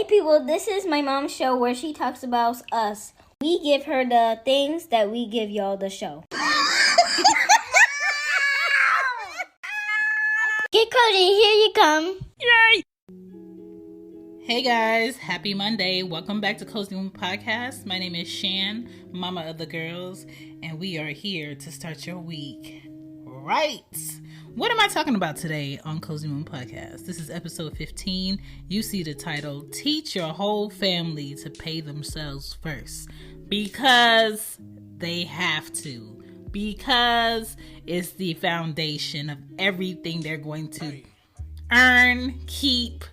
Hey people, this is my mom's show where she talks about us. We give her the things that we give y'all the show. Get Cody, here you come. Yay! Hey guys, happy Monday. Welcome back to Cozy Womb Podcast. My name is Shan, mama of the girls, and we are here to start your week right. What am I talking about today on Cozy Womb Podcast? This is episode 15. You see the title, Teach Your Whole Family to Pay Themselves First. Because they have to. Because it's the foundation of everything they're going to earn, keep,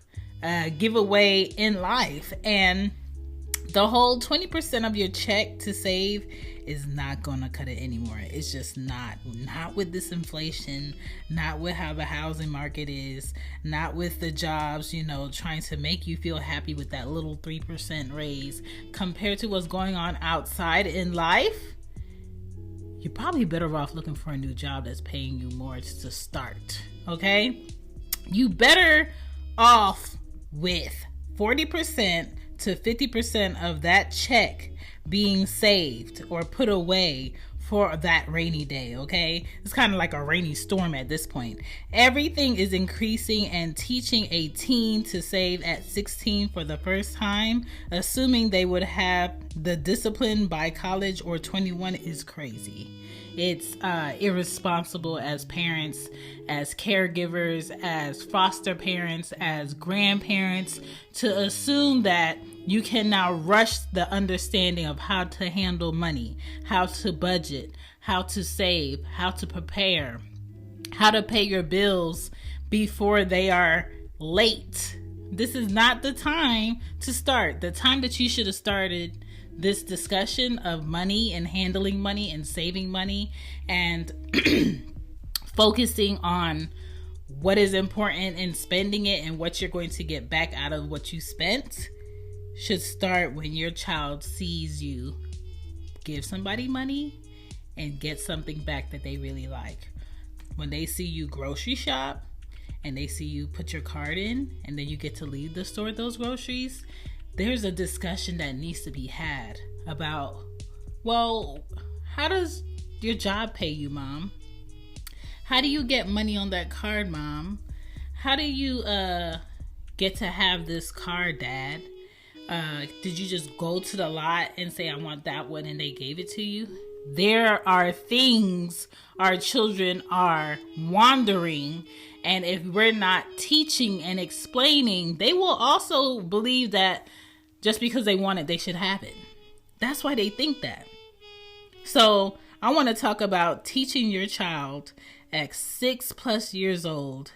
give away in life. And the whole 20% of your check to save is not gonna cut it anymore. It's just not with this inflation, not with how the housing market is, not with the jobs, trying to make you feel happy with that little 3% raise compared to what's going on outside in life. You're probably better off looking for a new job that's paying you more to start, okay? You better off with 40% to 50% of that check being saved or put away for that rainy day, okay? It's kind of like a rainy storm at this point. Everything is increasing, and teaching a teen to save at 16 for the first time, assuming they would have the discipline by college or 21, is crazy. It's irresponsible as parents, as caregivers, as foster parents, as grandparents, to assume that you can now rush the understanding of how to handle money, how to budget, how to save, how to prepare, how to pay your bills before they are late. This is not the time to start. The time that you should have started this discussion of money and handling money and saving money and focusing on what is important and spending it and what you're going to get back out of what you spent should start when your child sees you give somebody money and get something back that they really like. When they see you grocery shop and they see you put your card in and then you get to leave the store with those groceries, there's a discussion that needs to be had about, well, how does your job pay you, Mom? How do you get money on that card, Mom? How do you get to have this card, Dad? Did you just go to the lot and say, I want that one, and they gave it to you? There are things our children are wandering, and if we're not teaching and explaining, they will also believe that just because they want it, they should have it. That's why they think that. So I want to talk about teaching your child at 6+ years old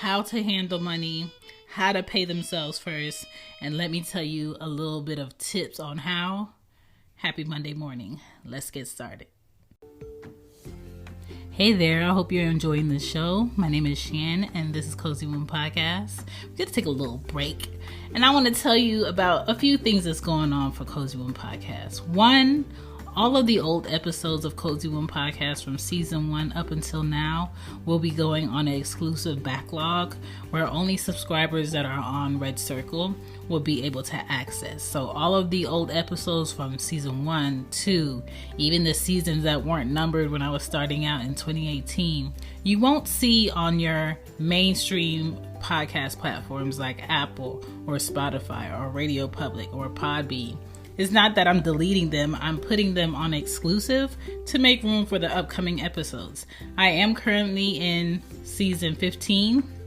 how to handle money, how to pay themselves first, and let me tell you a little bit of tips on how. Happy Monday morning. Let's get started. Hey there, I hope you're enjoying the show. My name is Shan, and this is Cozy Womb Podcast. We're going to take a little break, and I want to tell you about a few things that's going on for Cozy Womb Podcast. One, all of the old episodes of Cozy Womb Podcast from season 1 up until now will be going on an exclusive backlog where only subscribers that are on Red Circle will be able to access. So all of the old episodes from season 1, 2, even the seasons that weren't numbered when I was starting out in 2018, you won't see on your mainstream podcast platforms like Apple or Spotify or Radio Public or Podbean. It's not that I'm deleting them, I'm putting them on exclusive to make room for the upcoming episodes. I am currently in season 15.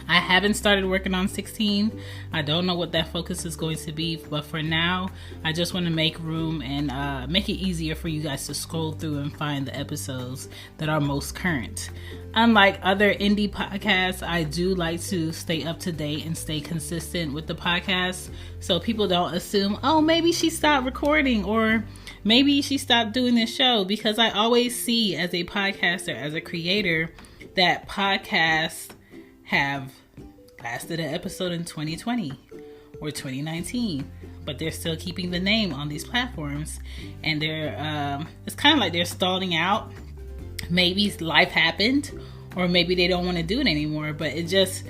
I haven't started working on 16. I don't know what that focus is going to be, but for now, I just want to make room and make it easier for you guys to scroll through and find the episodes that are most current. Unlike other indie podcasts, I do like to stay up to date and stay consistent with the podcast, so people don't assume, oh, maybe she stopped recording or maybe she stopped doing this show, because I always see as a podcaster, as a creator, that podcasts have lasted an episode in 2020 or 2019, but they're still keeping the name on these platforms, and they're it's kind of like they're stalling out. Maybe life happened, or maybe they don't want to do it anymore, but it just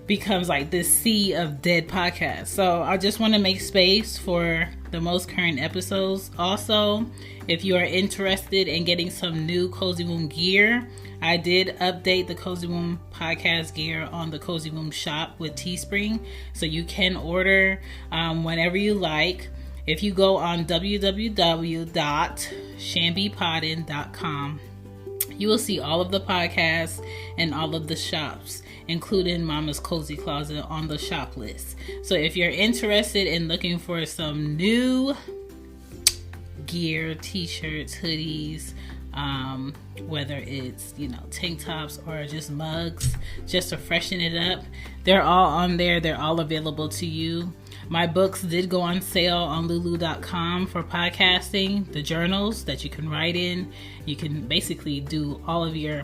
becomes like this sea of dead podcasts. So I just want to make space for the most current episodes. Also, if you are interested in getting some new Cozy Womb gear, I did update the Cozy Womb podcast gear on the Cozy Womb shop with Teespring, so you can order whenever you like. If you go on www.shanbypodden.com, you will see all of the podcasts and all of the shops, including Mama's Cozy Closet, on the shop list. So if you're interested in looking for some new gear, t-shirts, hoodies, whether it's, tank tops or just mugs, just to freshen it up, they're all on there. They're all available to you. My books did go on sale on lulu.com for podcasting, the journals that you can write in. You can basically do all of your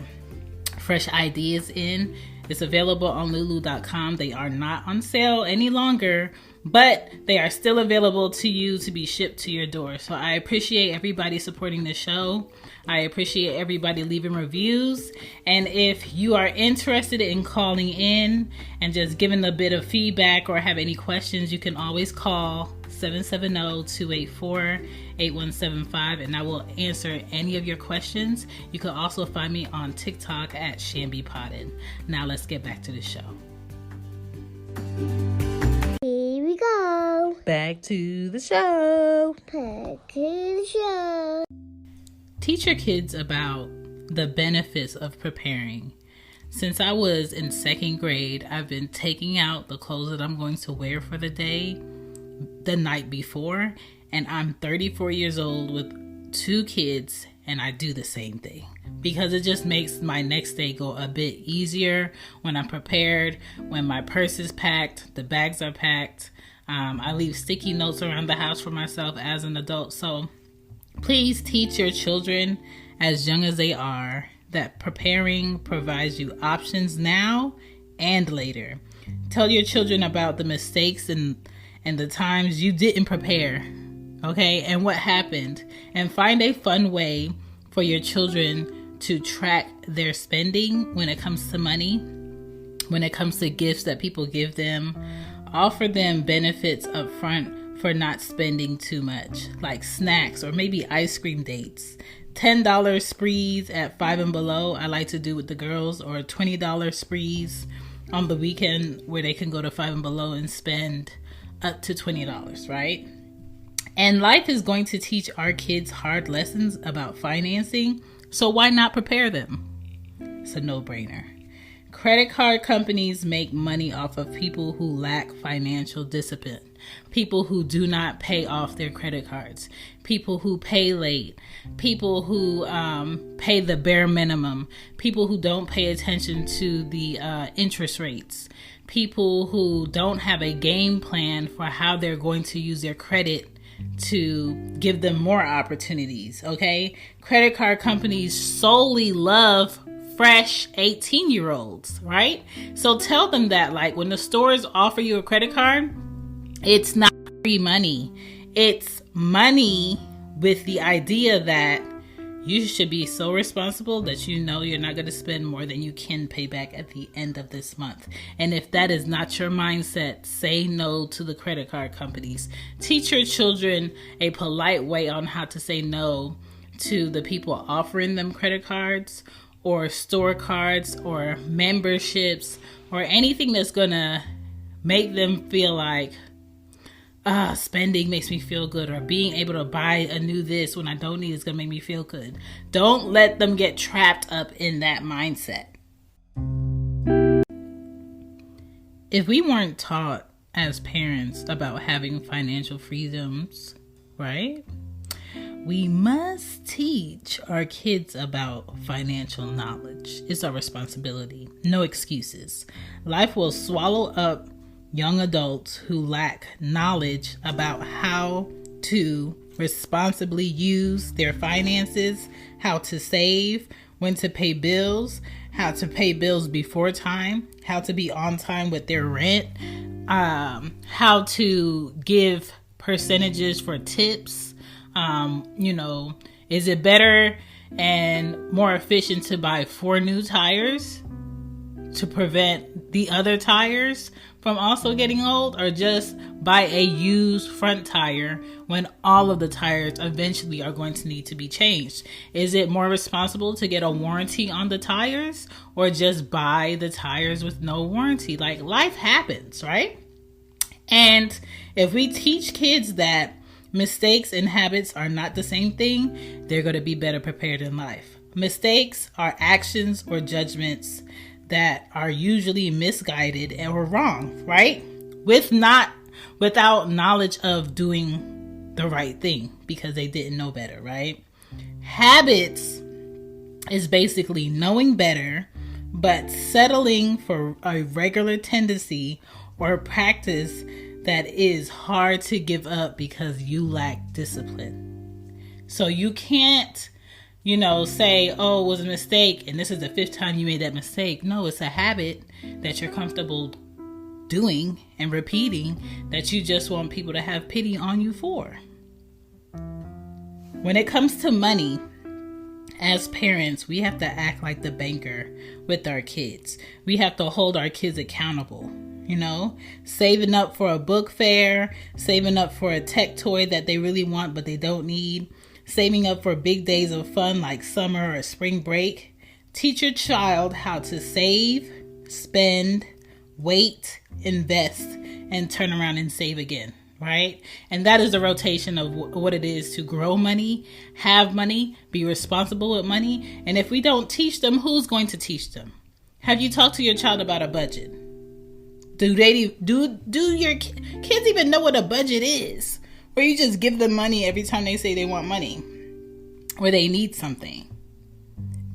fresh ideas in. It's available on lulu.com. They are not on sale any longer, but they are still available to you to be shipped to your door. So I appreciate everybody supporting the show. I appreciate everybody leaving reviews. And if you are interested in calling in and just giving a bit of feedback or have any questions, you can always call 770-284-8175 and I will answer any of your questions. You can also find me on TikTok at Shanby Podden. Now let's get back to the show. Here we go. Back to the show. Teach your kids about the benefits of preparing. Since I was in second grade, I've been taking out the clothes that I'm going to wear for the day the night before, and I'm 34 years old with 2 kids, and I do the same thing because it just makes my next day go a bit easier when I'm prepared, when my purse is packed, the bags are packed. I leave sticky notes around the house for myself as an adult. So please teach your children as young as they are that preparing provides you options now and later. Tell your children about the mistakes and the times you didn't prepare, okay, and what happened, and find a fun way for your children to track their spending when it comes to money, when it comes to gifts that people give them. Offer them benefits up front for not spending too much, like snacks or maybe ice cream dates. $10 sprees at Five and Below I like to do with the girls, or $20 sprees on the weekend where they can go to Five and Below and spend up to $20, right? And life is going to teach our kids hard lessons about financing, so why not prepare them? It's a no-brainer. Credit card companies make money off of people who lack financial discipline, people who do not pay off their credit cards, people who pay late, people who pay the bare minimum, people who don't pay attention to the interest rates, people who don't have a game plan for how they're going to use their credit to give them more opportunities, okay? Credit card companies solely love fresh 18-year-olds, right? So tell them that, like, when the stores offer you a credit card, it's not free money. It's money with the idea that you should be so responsible that you know you're not going to spend more than you can pay back at the end of this month. And if that is not your mindset, say no to the credit card companies. Teach your children a polite way on how to say no to the people offering them credit cards or store cards or memberships or anything that's going to make them feel like, spending makes me feel good, or being able to buy a new this when I don't need is going to make me feel good. Don't let them get trapped up in that mindset. If we weren't taught as parents about having financial freedoms, right? We must teach our kids about financial knowledge. It's our responsibility. No excuses. Life will swallow up young adults who lack knowledge about how to responsibly use their finances, how to save, when to pay bills, how to pay bills before time, how to be on time with their rent, how to give percentages for tips. Is it better and more efficient to buy 4 new tires to prevent the other tires from also getting old, or just buy a used front tire when all of the tires eventually are going to need to be changed? Is it more responsible to get a warranty on the tires, or just buy the tires with no warranty? Like, life happens, right? And if we teach kids that mistakes and habits are not the same thing, they're going to be better prepared in life. Mistakes are actions or judgments that are usually misguided or wrong, right? Without knowledge of doing the right thing because they didn't know better, right? Habits is basically knowing better, but settling for a regular tendency or practice that is hard to give up because you lack discipline. So you can't, say, oh, it was a mistake and this is the 5th time you made that mistake. No, it's a habit that you're comfortable doing and repeating that you just want people to have pity on you for. When it comes to money, as parents, we have to act like the banker with our kids. We have to hold our kids accountable. Saving up for a book fair, saving up for a tech toy that they really want but they don't need, saving up for big days of fun like summer or spring break. Teach your child how to save, spend, wait, invest, and turn around and save again, right? And that is the rotation of what it is to grow money, have money, be responsible with money. And if we don't teach them, who's going to teach them? Have you talked to your child about a budget? Do your kids even know what a budget is? Where you just give them money every time they say they want money or they need something.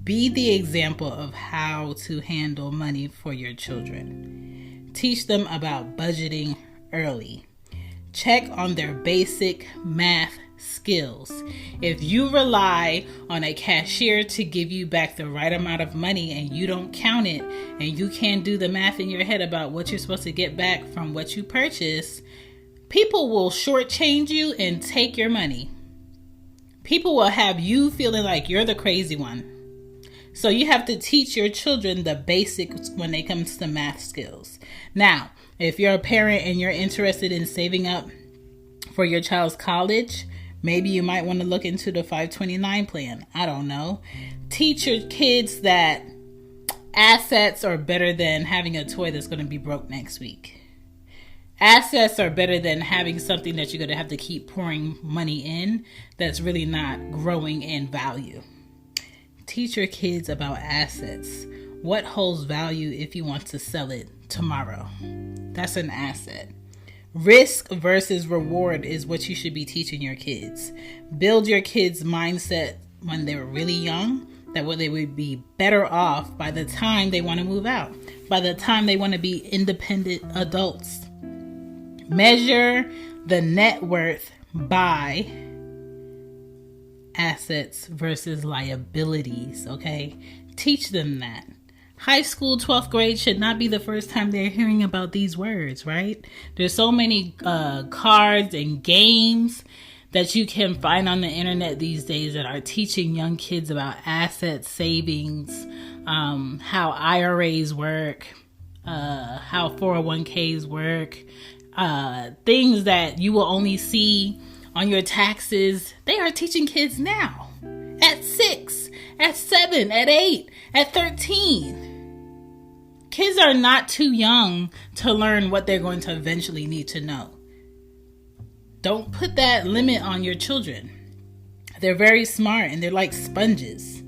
Be the example of how to handle money for your children. Teach them about budgeting early. Check on their basic math skills. If you rely on a cashier to give you back the right amount of money and you don't count it and you can't do the math in your head about what you're supposed to get back from what you purchased, people will shortchange you and take your money. People will have you feeling like you're the crazy one. So you have to teach your children the basics when it comes to math skills. Now, if you're a parent and you're interested in saving up for your child's college, maybe you might want to look into the 529 plan. I don't know. Teach your kids that assets are better than having a toy that's going to be broke next week. Assets are better than having something that you're going to have to keep pouring money in that's really not growing in value. Teach your kids about assets. What holds value if you want to sell it tomorrow? That's an asset. Risk versus reward is what you should be teaching your kids. Build your kids' mindset when they're really young, that they would be better off by the time they want to move out, by the time they want to be independent adults. Measure the net worth by assets versus liabilities, okay? Teach them that. High school, 12th grade should not be the first time they're hearing about these words, right? There's so many cards and games that you can find on the internet these days that are teaching young kids about asset savings, how IRAs work, how 401ks work, things that you will only see on your taxes. They are teaching kids now at 6, at 7, at 8, at 13. Kids are not too young to learn what they're going to eventually need to know. Don't put that limit on your children. They're very smart and they're like sponges.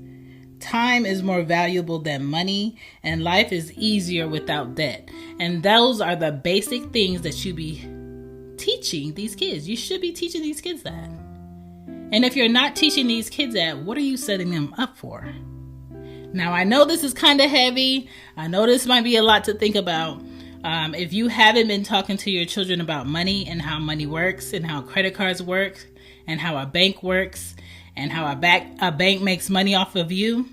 Time is more valuable than money, and life is easier without debt. And those are the basic things that you be teaching these kids. You should be teaching these kids that. And if you're not teaching these kids that, what are you setting them up for? Now, I know this is kind of heavy. I know this might be a lot to think about. If you haven't been talking to your children about money and how money works and how credit cards work and how a bank works and how a bank makes money off of you,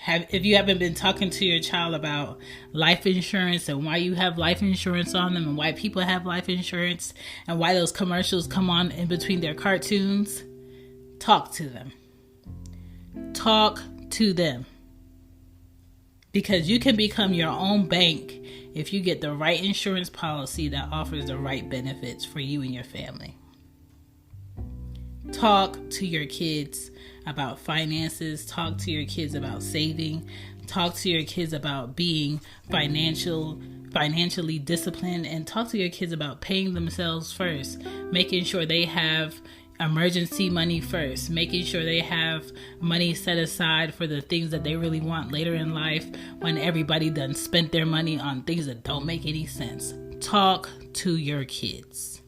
if you haven't been talking to your child about life insurance and why you have life insurance on them and why people have life insurance and why those commercials come on in between their cartoons, talk to them. Talk to them. because you can become your own bank if you get the right insurance policy that offers the right benefits for you and your family. Talk to your kids about finances. Talk to your kids about saving. Talk to your kids about being financially disciplined, and talk to your kids about paying themselves first, making sure they have emergency money first, making sure they have money set aside for the things that they really want later in life when everybody done spent their money on things that don't make any sense. Talk to your kids.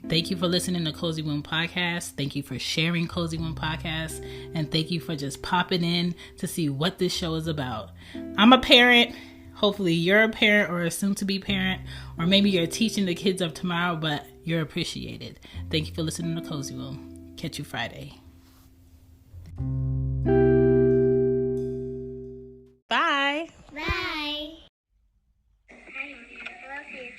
Thank you for listening to Cozy Womb Podcast. Thank you for sharing Cozy Womb Podcast. And thank you for just popping in to see what this show is about. I'm a parent. Hopefully you're a parent or a soon-to-be parent. Or maybe you're teaching the kids of tomorrow, but you're appreciated. Thank you for listening to Cozy Womb. Catch you Friday. Bye. Bye. I love you.